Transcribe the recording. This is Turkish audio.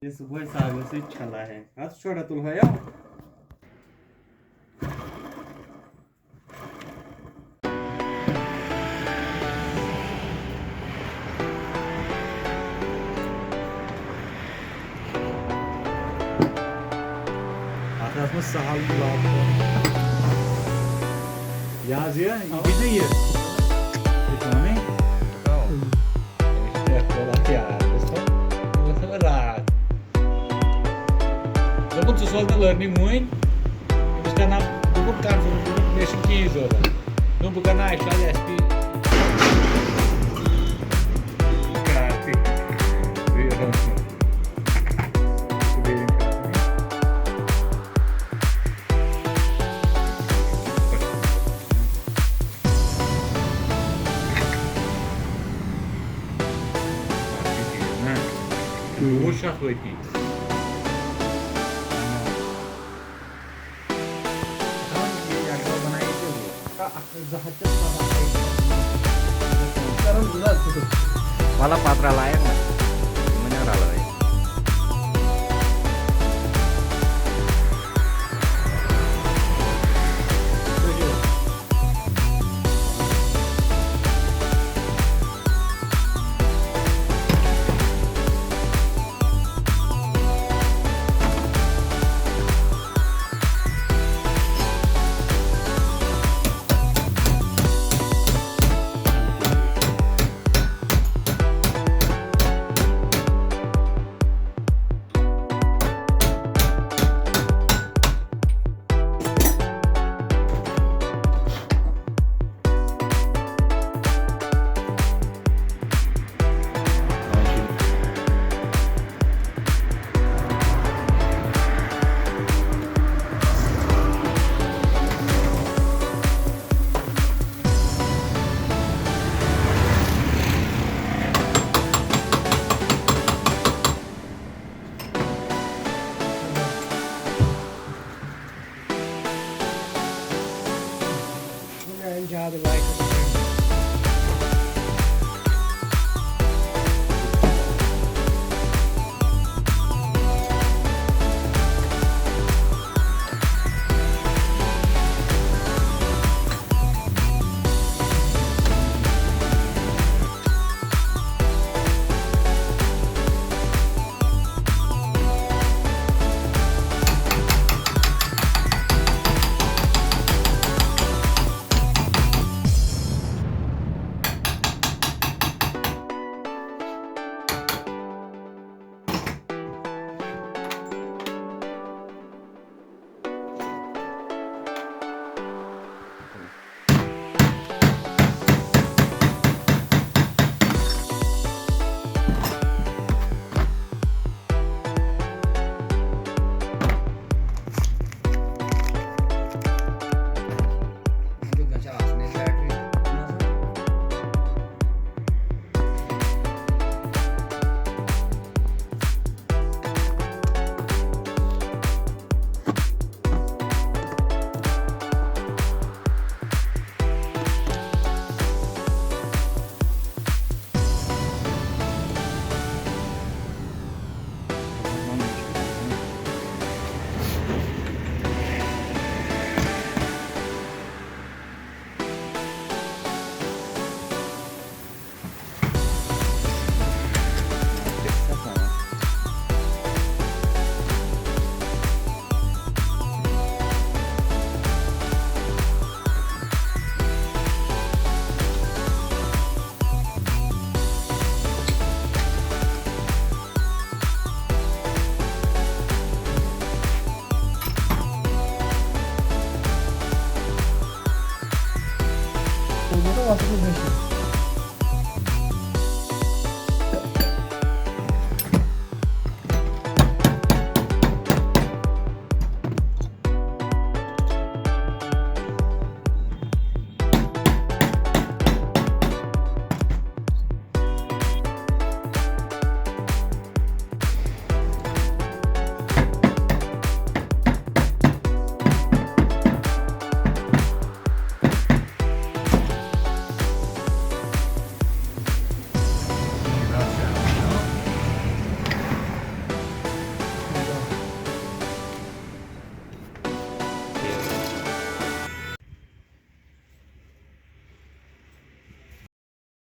ये सुबह सालों से चला है हाथ छोड़ा तुल है यार Atasımız sahalı lazım. Yaz ya, bir de ye. Ekonomi? É, coloque a você vai lá. Eu vou te soltar learning muito. Os canais, eu vou ficar nesse 15 horas. Não vou canal, está ali, SP. Graças. Puxa foi aqui. Wala patra lain nggak? Menyerah loh ya. Enjoy the life.